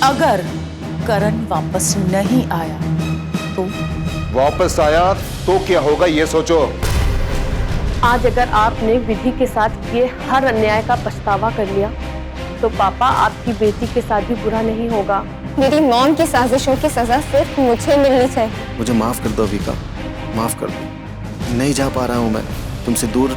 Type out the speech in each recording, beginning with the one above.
अगर करण वापस नहीं आया तो? वापस आया तो क्या होगा ये सोचो। आज अगर आपने विधि के साथ किए हर अन्याय का पछतावा कर लिया तो पापा आपकी बेटी के साथ भी बुरा नहीं होगा। मेरी मॉम की साजिशों की सजा सिर्फ मुझे मिलनी चाहिए। मुझे माफ कर दो अविका, माफ कर दो। नहीं जा पा रहा हूं मैं तुमसे दूर।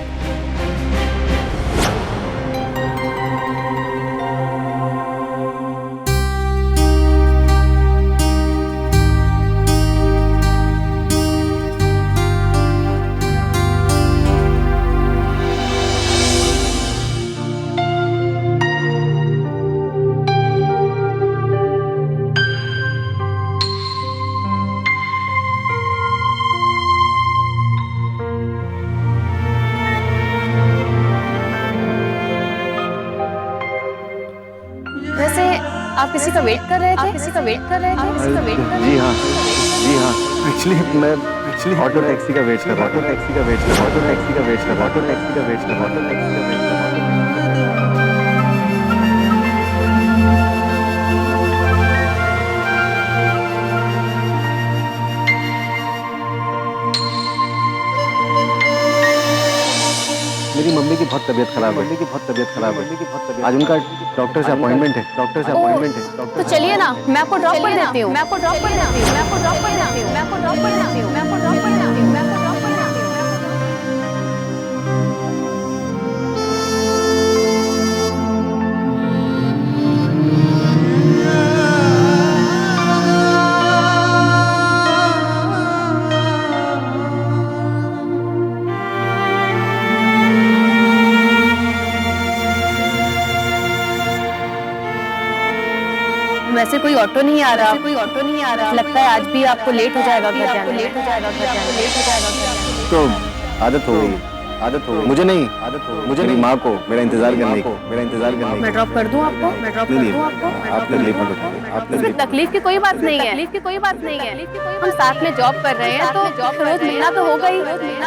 आप किसी का वेट कर रहे थे? आप किसी का वेट कर रहे थे? किसी का वेट कर रहे थे? जी हाँ एक्चुअली मैं ऑटो टैक्सी का वेट कर रहा था। ऑटो टैक्सी का वेट कर रहा था। ऑटो टैक्सी का वेट कर रहा था। ऑटो टैक्सी का वेट कर रहा था। ऑटो टैक्सी का वेट कर रहा था। मेरी मम्मी की बहुत तबीयत खराब है। मम्मी की बहुत तबीयत खराब है। आज उनका डॉक्टर से अपॉइंटमेंट है। डॉक्टर से अपॉइंटमेंट है। तो चलिए ना, मैं आपको ड्रॉप कर देती हूँ। मैं आपको ड्रॉप कर देती हूँ। मैं आपको ड्रॉप कर देती हूँ। मैं आपको ड्रॉप कर देती हूँ। मैं आपको ड्रॉप कर देती हूँ। मैं आपको ड्रॉप कर देती हूँ। वैसे कोई ऑटो नहीं आ रहा। कोई ऑटो नहीं आ रहा। लगता है आज भी आपको लेट हो जाएगा घर जाने में। लेट हो जाएगा घर जाने में। लेट हो जाएगा घर जाने में। तो आदत हो गई। आदत हो मुझे नहीं। आदत हो मुझे मेरी माँ को मेरा इंतजार करने को। मेरा इंतजार करने को। मैं ड्रॉप कर दूं आपको? मैं ड्रॉप कर दूं आपको? आप तकलीफ मत उठाइए। आप सिर्फ तकलीफ की कोई बात नहीं है। तकलीफ की कोई बात नहीं है। हम साथ में जॉब कर रहे हैं तो रोज मिलना तो होगा ही।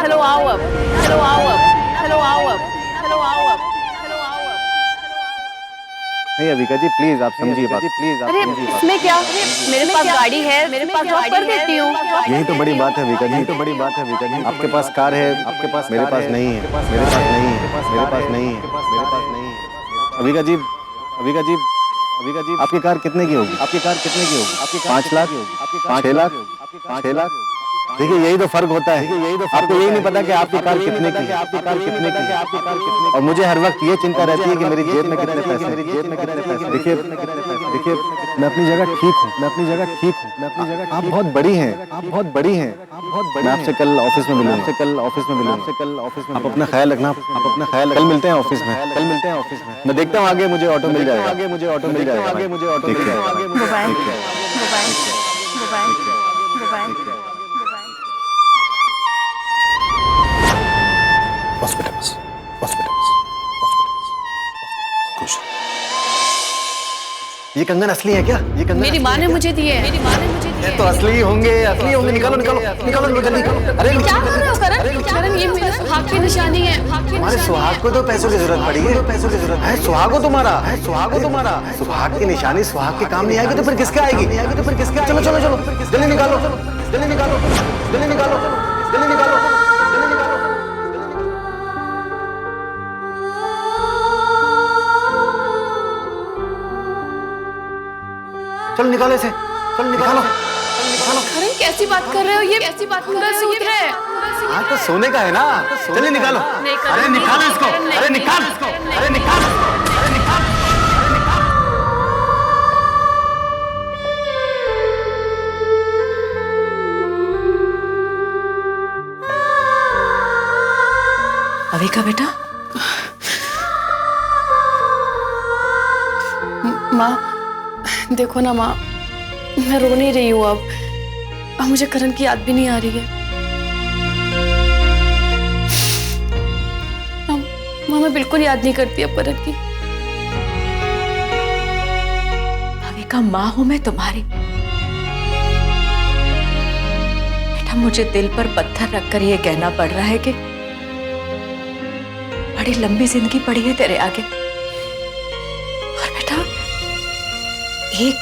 चलो आओ अब। चलो आओ अब। चलो आओ अब। चलो आओ अब। नहीं अविका जी प्लीज आप समझिए बात। प्लीज आप अरे इसमें क्या? मेरे पास गाड़ी है। मेरे पास ड्रॉप कर देती हूँ। यही तो बड़ी बात है अविका जी। यही तो बड़ी बात है अविका जी। आपके पास कार है। आपके पास मेरे पास नहीं है। मेरे पास नहीं है। मेरे पास नहीं है। मेरे पास नहीं है। अविका जी अविका जी अविका जी आपकी कार कितने की होगी? आपकी कार कितने की होगी? आपकी 5 लाख? 6 लाख? 6 लाख? देखिए यही तो फर्क होता है। यही तो आपको यही नहीं पता कि आपकी कार कितने की है। आपकी कार कितने की है। आपकी कार कितने। और मुझे हर वक्त ये चिंता रहती है कि मेरी जेब में कितने पैसे। मेरी जेब में कितने पैसे। देखिए देखिए मैं अपनी जगह ठीक हूँ। मैं अपनी जगह ठीक हूँ। मैं अपनी जगह। आप बहुत बड़ी हैं। आप बहुत बड़ी हैं। आप बहुत बड़ी। मैं आपसे कल ऑफिस में मिलूंगा। आपसे कल ऑफिस में मिलूंगा। आपसे कल ऑफिस में। आप अपना ख्याल रखना। आप अपना ख्याल। कल मिलते हैं ऑफिस में। कल मिलते हैं ऑफिस में। मैं देखता हूँ आगे मुझे ऑटो मिल जाएगा। आगे मुझे ऑटो मिल जाएगा। आगे मुझे ऑटो मिल जाएगा। हॉस्पिटल बस। हॉस्पिटल बस। खुश। ये कंगन असली है क्या? ये कंगन मेरी माँ ने मुझे दिए। मेरी माँ ने मुझे दिए। तो असली होंगे। असली होंगे। निकालो निकालो निकालो जल्दी निकालो। अरे क्या कर रहे हो करण? करण ये मेरे सुहाग की निशानी है। हमारे सुहाग को तो पैसों की जरूरत पड़ी है। पैसों की जरूरत है। सुहाग हो तुम्हारा है। सुहाग हो तुम्हारा। सुहाग की निशानी सुहाग के काम नहीं आएगी तो फिर किसके आएगी? तो फिर किसके? चलो चलो चलो जल्दी निकालो। जल्दी निकालो। जल्दी निकालो। जल्दी निकालो। चलो निकालो इसे। चलो निकालो। करण कैसी बात कर रहे हो? ये कैसी बात कर रहे हो? सूत्र है। हाँ तो सोने का है ना। चलिए निकालो। अरे निकालो इसको। अरे निकाल इसको। अरे निकाल। अरे निकाल। अविका बेटा। माँ देखो ना माँ, मैं रो नहीं रही हूँ अब मुझे करण की याद भी नहीं आ रही है। माँ मैं बिल्कुल याद नहीं करती अब करण की। अविका माँ हूं मैं तुम्हारी। बेटा मुझे दिल पर पत्थर रखकर यह कहना पड़ रहा है कि बड़ी लंबी जिंदगी पड़ी है तेरे आगे। और बेटा एक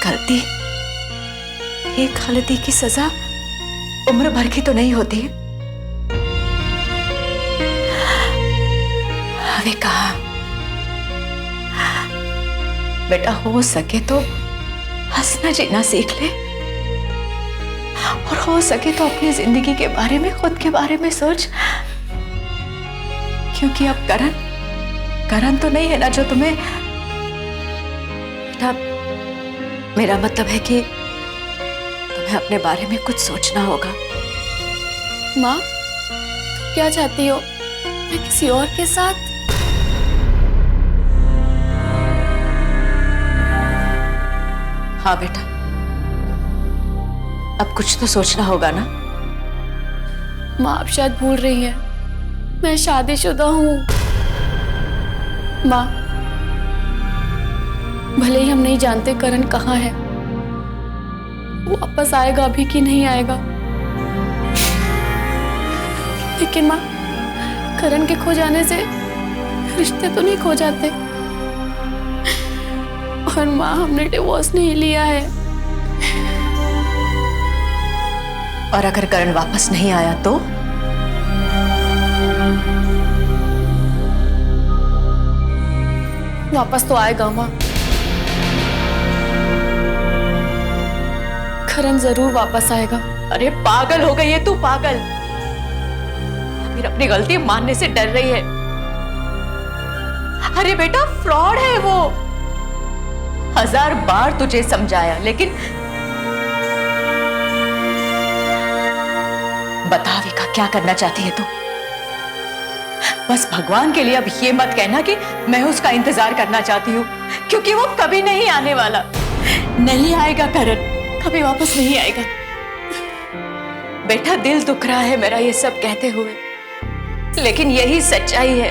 गलती की सजा उम्र भर की तो नहीं होती है। अभी कहा बेटा, हो सके तो हंसना जीना सीख ले, और हो सके तो अपनी जिंदगी के बारे में, खुद के बारे में सोच। क्योंकि अब करण तो नहीं है ना जो तुम्हें। बेटा, मेरा मतलब है कि तुम्हें अपने बारे में कुछ सोचना होगा। माँ, तुम क्या चाहती हो? मैं किसी और के साथ? हाँ बेटा, अब कुछ तो सोचना होगा ना। माँ, आप शायद भूल रही हैं, मैं शादीशुदा हूँ। माँ, भले ही हम नहीं जानते करण कहाँ है, वो वापस आएगा अभी कि नहीं आएगा, लेकिन माँ, करण के खो जाने से रिश्ते तो नहीं खो जाते। और माँ, हमने डिवोर्स नहीं लिया है। और अगर करण वापस नहीं आया तो? वापस तो आएगा माँ, करण जरूर वापस आएगा। अरे पागल हो गई है तू, पागल। फिर अपनी गलती मानने से डर रही है। अरे बेटा, फ्रॉड है वो। 1000 बार तुझे समझाया, लेकिन बता विका, क्या करना चाहती है तू? बस भगवान के लिए अब ये मत कहना कि मैं उसका इंतजार करना चाहती हूँ, क्योंकि वो कभी नहीं आने वाला। नहीं आएगा करण, कभी वापस नहीं आएगा। बेटा, दिल दुख रहा है मेरा ये सब कहते हुए, लेकिन यही सच्चाई है।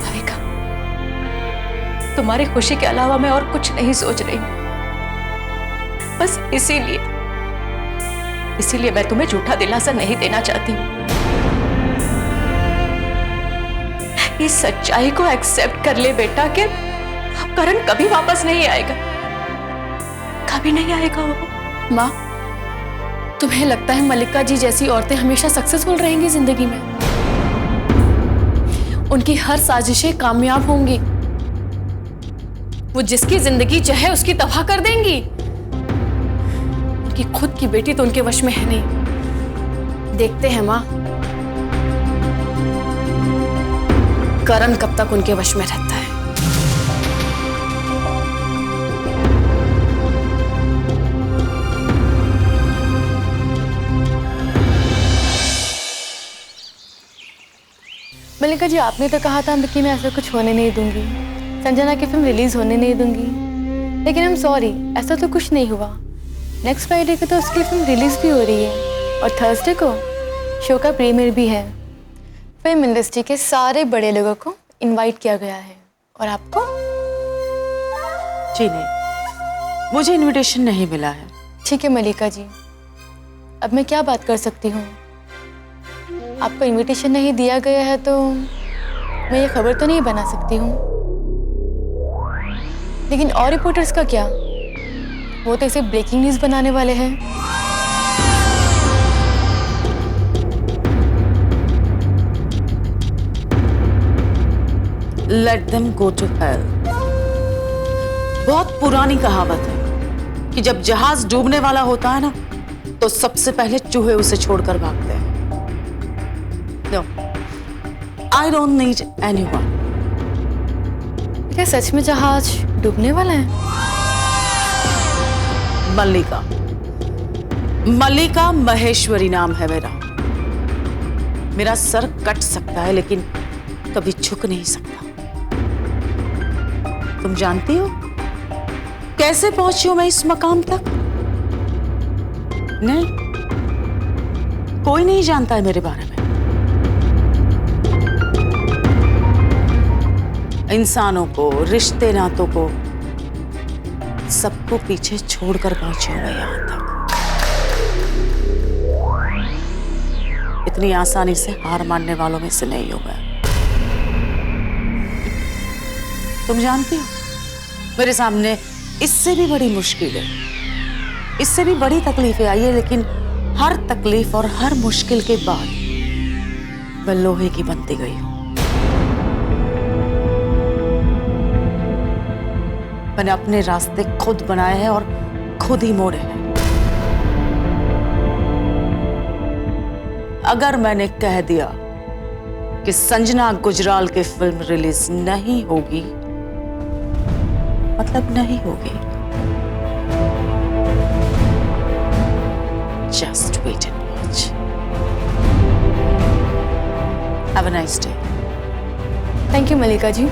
विका, तुम्हारी खुशी के अलावा मैं और कुछ नहीं सोच रही। बस इसीलिए मैं तुम्हें झूठा दिलासा नहीं देना चाहती हूँ। इस सच्चाई को एक्सेप्ट कर ले बेटा कि अब करण कभी वापस नहीं आएगा, कभी नहीं आएगा वो। माँ, तुम्हें लगता है मल्लिका जी जैसी औरतें हमेशा सक्सेसफुल रहेंगी जिंदगी में? उनकी हर साजिशें कामयाब होंगी। वो जिसकी जिंदगी चाहे उसकी तबाह कर देंगी। उनकी खुद की बेटी तो उनके वश में है नहीं। देखते हैं माँ, करण कब तक उनके वश में रहता है। मल्लिका जी, आपने तो कहा था कि मैं ऐसा कुछ होने नहीं दूंगी, संजना की फिल्म रिलीज होने नहीं दूंगी, लेकिन आई एम सॉरी, ऐसा तो कुछ नहीं हुआ। नेक्स्ट फ्राइडे को तो उसकी फिल्म रिलीज भी हो रही है, और थर्सडे को शो का प्रीमियर भी है। फिल्म इंडस्ट्री के सारे बड़े लोगों को इनवाइट किया गया है, और आपको? जी नहीं, मुझे इनविटेशन नहीं मिला है। ठीक है मल्लिका जी, अब मैं क्या बात कर सकती हूँ? आपको इनविटेशन नहीं दिया गया है तो मैं ये खबर तो नहीं बना सकती हूँ। लेकिन और रिपोर्टर्स का क्या? वो तो इसे ब्रेकिंग न्यूज़ बनाने वाले हैं। Let them go to hell। बहुत पुरानी कहावत है कि जब जहाज डूबने वाला होता है ना, तो सबसे पहले चूहे उसे छोड़कर भागते हैं। No, I don't need anyone। क्या सच में जहाज डूबने वाला है? मल्लिका महेश्वरी नाम है मेरा। मेरा सर कट सकता है, लेकिन कभी झुक नहीं सकता। तुम जानती हो कैसे पहुंची हूं मैं इस मकाम तक? नहीं, कोई नहीं जानता है मेरे बारे में। इंसानों को, रिश्ते नातों को, सबको पीछे छोड़कर पहुंची हूं मैं यहां तक। इतनी आसानी से हार मानने वालों में से नहीं हूं मैं। तुम जानती हो मेरे सामने इससे भी बड़ी मुश्किलें, इससे भी बड़ी तकलीफें आई है, लेकिन हर तकलीफ और हर मुश्किल के बाद मैं लोहे की बनती गई हूं। मैंने अपने रास्ते खुद बनाए हैं और खुद ही मोड़े हैं। अगर मैंने कह दिया कि संजना गुजराल की फिल्म रिलीज नहीं होगी, मतलब नहीं होगी। Just wait and watch. Have a nice day. Thank you Malika ji.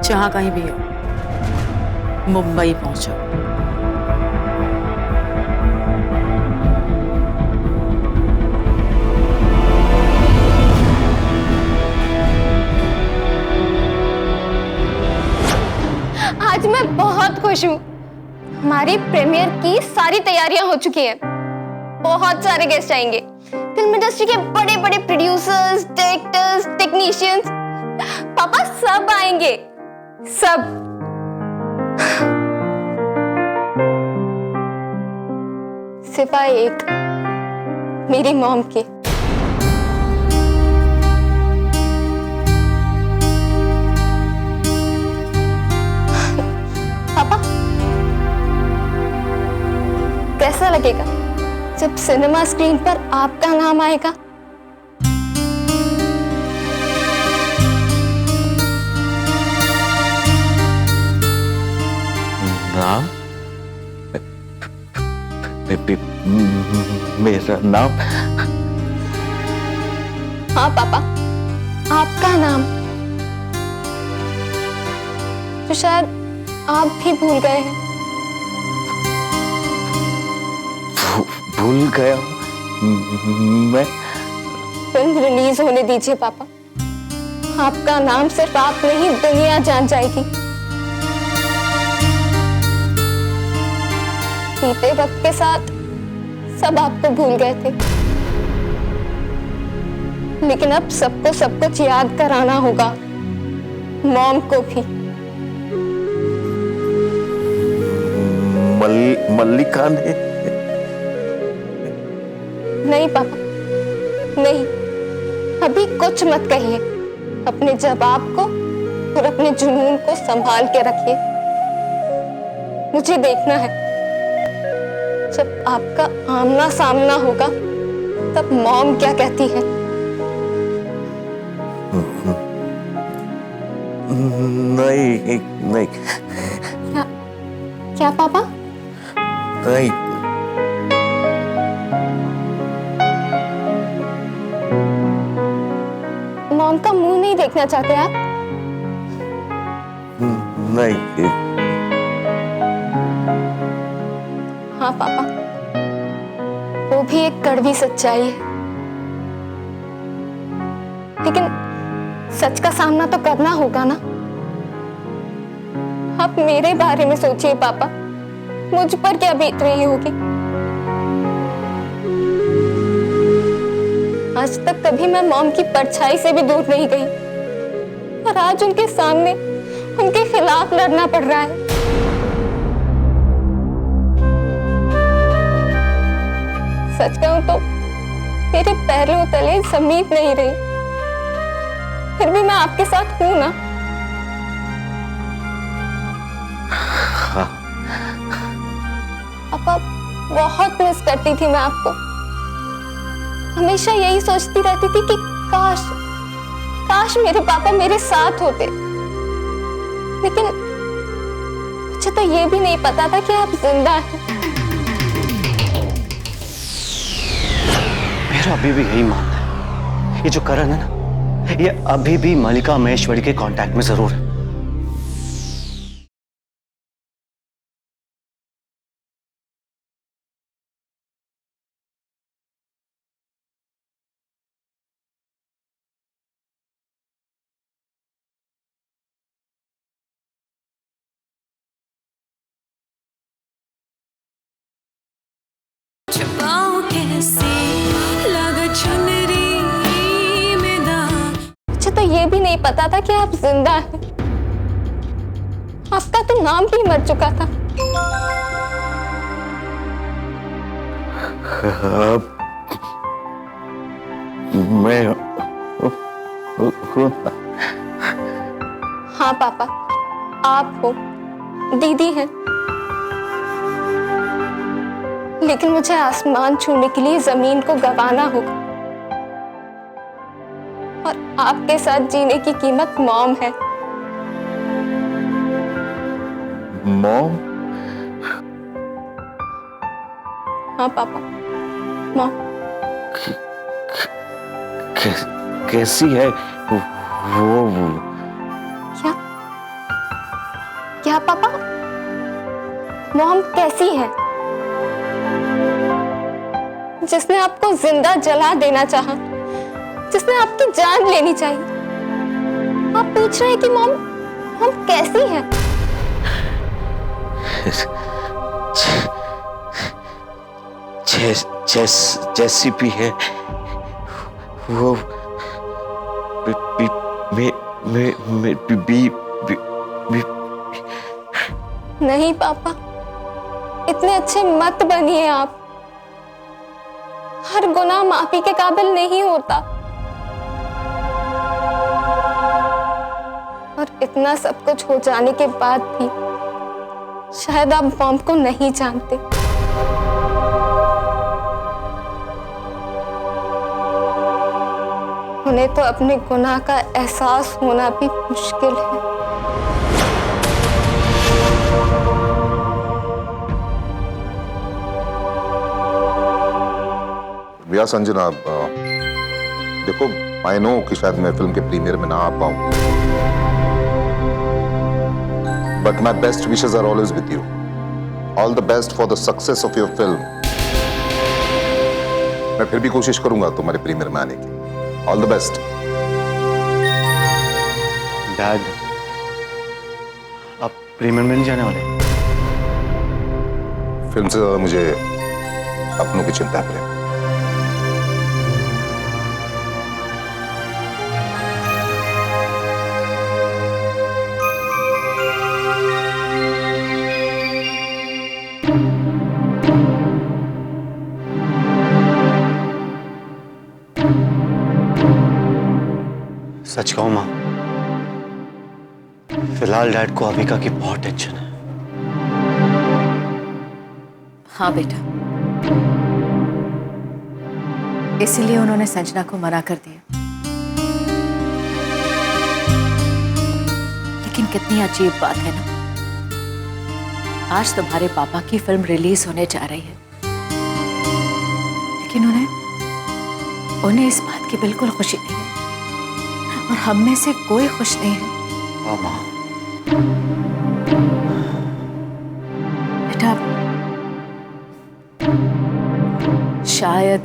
जहां कहीं भी हो, मुंबई पहुंचो। आज मैं बहुत खुश हूँ। हमारी प्रीमियर की सारी तैयारियां हो चुकी हैं। बहुत सारे गेस्ट आएंगे। फिल्म इंडस्ट्री के बड़े बड़े प्रोड्यूसर्स, डायरेक्टर्स, टेक्नीशियंस, पापा सब आएंगे, सब। सिवाय एक, मेरी मॉम के। पापा, कैसा लगेगा जब सिनेमा स्क्रीन पर आपका नाम आएगा? नाम? मेरा नाम? हाँ पापा, आपका नाम, जो शायद आप भी भूल गए हैं। भूल गया मैं? फिल्म रिलीज होने दीजिए पापा। आपका नाम सिर्फ आप नहीं, दुनिया जान जाएगी। बीते वक्त के साथ सब आपको भूल गए थे, लेकिन अब सबको सब कुछ याद कराना होगा, मॉम को भी। मल्लिका ने? नहीं पापा, नहीं, अभी कुछ मत कहिए। अपने जवाब को और अपने जुनून को संभाल के रखिए। मुझे देखना है, जब आपका आमना सामना होगा तब मॉम क्या कहती है। नहीं नहीं। क्या पापा? नहीं। मॉम का मुंह नहीं देखना चाहते आप? नहीं। हाँ पापा, वो भी एक कड़वी सच्चाई है, लेकिन सच का सामना तो करना होगा ना। आप मेरे बारे में सोचिए पापा, मुझ पर क्या बीत रही होगी। आज तक कभी मैं मॉम की परछाई से भी दूर नहीं गई, और आज उनके सामने उनके खिलाफ लड़ना पड़ रहा है। सच कहूं तो मेरे पैरों तले जमीन नहीं रही, फिर भी मैं आपके साथ हूं ना। हाँ। पापा, बहुत मिस करती थी मैं आपको। हमेशा यही सोचती रहती थी कि काश मेरे पापा मेरे साथ होते, लेकिन मुझे तो ये भी नहीं पता था कि आप जिंदा हैं। मेरा अभी भी यही मानना है, ये जो करण है ना, ये अभी भी मल्लिका महेश्वरी के कांटेक्ट में जरूर है। मुझे तो ये भी नहीं पता था कि आप जिंदा हैं। आपका तो नाम भी मर चुका था। मैं हाँ पापा, आप हो, दीदी हैं। लेकिन मुझे आसमान छूने के लिए जमीन को गंवाना होगा, और आपके साथ जीने की कीमत मॉम है। मॉम? हाँ पापा, मॉम। कैसी है वो? क्या क्या पापा? मॉम कैसी है? जिसने आपको जिंदा जला देना चाहा, जिसने आपकी जान लेनी चाहिए। आप पूछ रहे हैं कि मॉम कैसी है? जैसी भी है वो नहीं पापा, इतने अच्छे मत बनिए आप। हर गुनाह माफी के काबिल नहीं होता। और इतना सब कुछ हो जाने के बाद भी शायद आप मॉम को नहीं जानते। उन्हें तो अपने गुनाह का एहसास होना भी मुश्किल है। भैया संजना, देखो आई नो कि शायद मैं फिल्म के प्रीमियर में ना आ पाऊं, but my best wishes are always with you. All the best for the success of your film. मैं फिर भी कोशिश करूंगा तुम्हारे प्रीमियर में आने की। All the best. डैड, आप प्रीमियर में नहीं जाने वाले? फिल्म से ज्यादा मुझे अपनों की चिंता है। सच कहूं मां, फिलहाल डैड को अविका की बहुत टेंशन है। हाँ बेटा, इसीलिए उन्होंने संजना को मना कर दिया। लेकिन कितनी अजीब बात है ना, आज तुम्हारे पापा की फिल्म रिलीज होने जा रही है, लेकिन उन्हें इस बात की बिल्कुल खुशी नहीं है, और हम में से कोई खुश नहीं है। मां, बेटा, शायद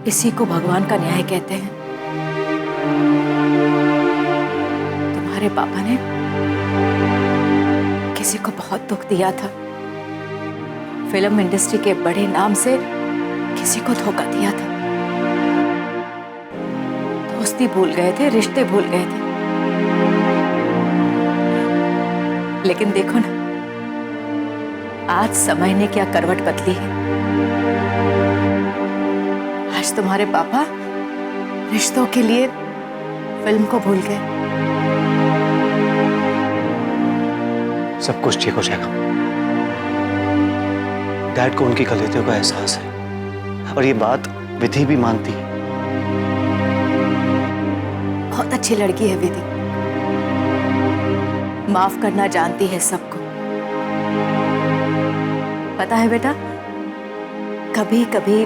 इसी को भगवान का न्याय कहते हैं। तुम्हारे पापा ने किसी को बहुत दुख दिया था, फिल्म इंडस्ट्री के बड़े नाम से किसी को धोखा दिया था, दोस्ती भूल गए थे, रिश्ते भूल गए थे। लेकिन देखो ना, आज समय ने क्या करवट बदली है। आज तुम्हारे पापा रिश्तों के लिए फिल्म को भूल गए। सब कुछ ठीक हो जाएगा। डैड को उनकी गलतियों का एहसास है, और ये बात विधि भी मानती है। बहुत अच्छी लड़की है विधि, माफ करना जानती है सबको। पता है बेटा, कभी कभी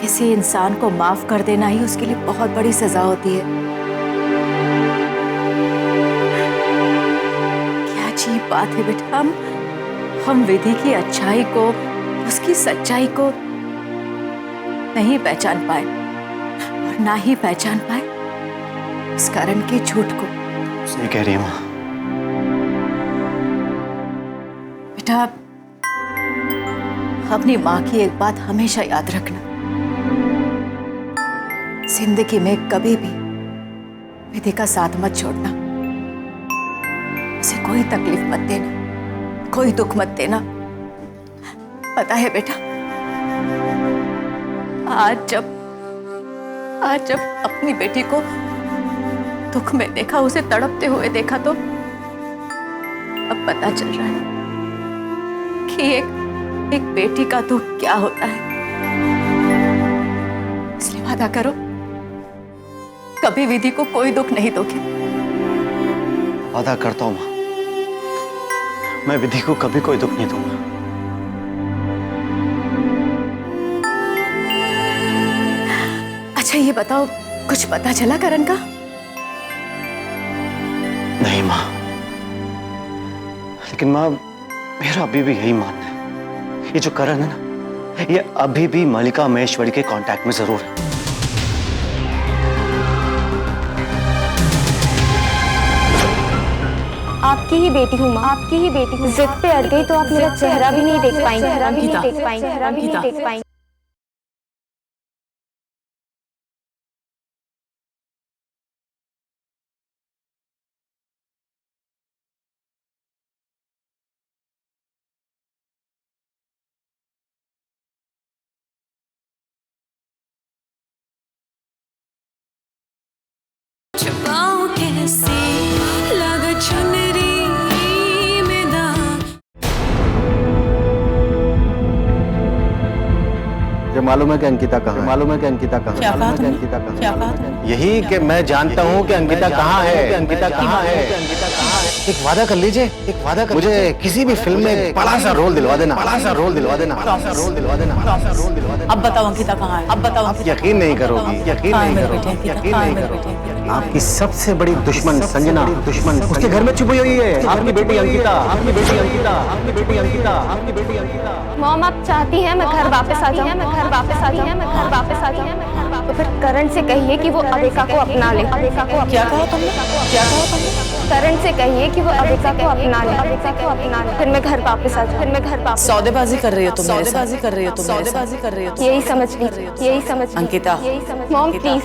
किसी इंसान को माफ कर देना ही उसके लिए बहुत बड़ी सजा होती है। क्या अजीब बात है बेटा, हम विधि की अच्छाई को, उसकी सच्चाई को नहीं पहचान पाए, और ना ही पहचान पाए इस कारण के झूठ को। सही कह रही है मां। बेटा, अपनी माँ की एक बात हमेशा याद रखना, जिंदगी में कभी भी विधि का साथ मत छोड़ना। उसे कोई तकलीफ मत देना, कोई दुख मत देना। पता है बेटा, आज जब अपनी बेटी को दुख में देखा, उसे तड़पते हुए देखा, तो अब पता चल रहा है कि एक बेटी का दुख क्या होता है। इसलिए वादा करो, कभी विधि को कोई दुख नहीं दोगे। वादा करता हूं मां, मैं विधि को कभी कोई दुख नहीं दूंगा। अच्छा ये बताओ, कुछ पता चला करण का? नहीं मां, लेकिन मां मेरा अभी भी यही मानना है, ये जो करण है ना, ये अभी भी मल्लिका महेश्वरी के कांटेक्ट में जरूर है। आपकी ही बेटी हूँ माँ, आपकी ही बेटी हूँ। जिद पे अड़ गई तो आप मेरा चेहरा भी नहीं देख पाएंगे, चेहरा भी नहीं देख पाएंगे, चेहरा भी नहीं देख पाएंगे। छुपाऊं कैसे लगा चुनरी में दाग। मुझे मालूम है कि अंकिता कहाँ है, मालूम है कि अंकिता कहाँ है, क्या कहा तुमने? अंकिता कहाँ है? क्या कहा तुमने? यही कि मैं जानता हूँ कि अंकिता कहाँ है, अंकिता कहाँ है। एक वादा कर लीजिए, एक वादा कर मुझे किसी भी फिल्म में बड़ा सा रोल दिलवा देना, बड़ा सा रोल दिलवा देना, बड़ा सा रोल दिलवा देना, बड़ा सा रोल दिलवा देना। अब बताओ अंकिता कहाँ है? अब बताओ आप अंकिता यकीन नहीं करोगी, यकीन कहाँ है नहीं मेरे करोगी, बेटे अंकिता? यकीन कहाँ है नहीं मेरे करोगी। बेटे अंकिता? आपकी सबसे बड़ी दुश्मन संजना, दुश्मन उसके घर में छुपी हुई है। आपकी बेटी अंकिता, आपकी बेटी अंकिता, आपकी बेटी अंकिता, आपकी बेटी अंकिता। मॉम आप चाहती हैं मैं घर वापस आ जाऊँ, मैं घर वापस आ जाऊँ, मैं घर वापस आ जाऊँ। तो फिर करण से कहिए कि वो अबिका को अपना ले, अबिका को क्या कहा तुमने? क्या कहा तुमने? करण से कहिए कि वो अबिका को अपना ले, अबिका को अपना ले। फिर मैं घर वापस आ जाऊँ, फिर मैं घर वापस। सौदेबाजी कर रही हो तुम, सौदेबाजी कर रही हो तुम, सौदेबाजी कर रही हो तुम। यही समझ लीजिए, यही समझ लीजिए। अंकिता। यही समझ। मॉम प्लीज,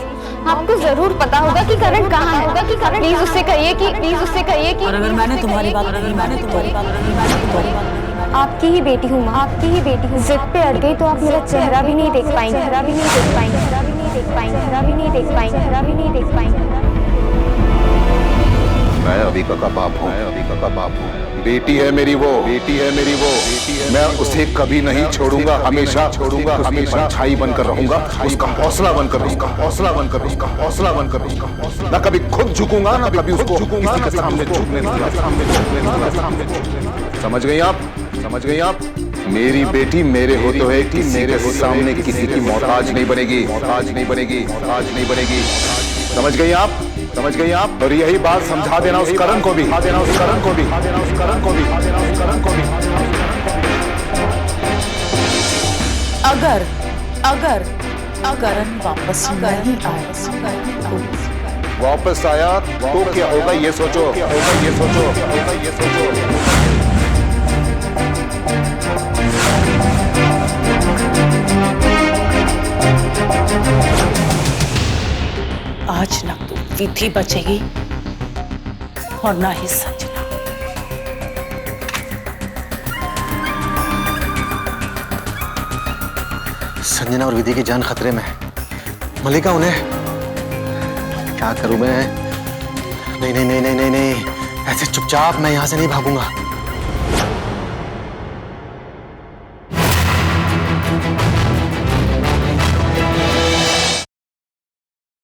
आपको जरूर पता होगा कि करण कहाँ है, होगा कि करण। प्लीज उससे कहिए कि, प्लीज उससे कहिए कि। और अगर मैंने तुम्हारी बात नहीं मानी तो तुम्हारी बात नहीं मानी तो तुम्हारी बात नहीं मानी। आपकी ही बेटी हूँ माँ, आपकी ही बेटी हूँ। जिद पे अड़ गई तो आप मेरा चेहरा भी नहीं देख पाएंगे, चेहरा भी नहीं देख पाएंगे, चेहरा भी नहीं देख पाएंगे, चेहरा भी नहीं देख पाएंगे, चेहरा भी नहीं देख पाएंगे। मैं अबिका का बाप हूँ, मैं अबिका का बाप हूँ। बेटी है मेरी वो, बेटी है मेरी वो, मैं उसे कभी नहीं छोड़ूंगा, हमेशा छोड़ूंगा, हमेशा छाई बनकर रहूंगा, उसका हौसला बनकर, उसका हौसला बनकर, उसका हौसला बनकर, उसका हौसला। ना कभी खुद झुकूंगा, ना कभी उसको झुकूंगा, किसी के सामने झुकने दूंगा, सामने। समझ गई आप? समझ गई आप? मेरी बेटी मेरे होते हुए किसी के सामने किसी की मोहताज नहीं बनेगी, मोहताज नहीं बनेगी, मोहताज नहीं बनेगी। समझ गई आप? समझ गई आप? और यही बात समझा देना उस करण को भी, देना उस करण को भी, देना उस करण को भी, देना उस करण को भी। अगर अगर अगर वापस नहीं आया, वापस आया तो क्या होगा ये सोचो, क्या होगा ये सोचो, क्या होगा ये सोचो। आज ना तो विधि बचेगी और ना ही संजना। संजना और विधि की जान खतरे में है। मल्लिका उन्हें क्या करूं मैं? नहीं नहीं नहीं नहीं नहीं नहीं, ऐसे चुपचाप मैं यहाँ से नहीं भागूंगा।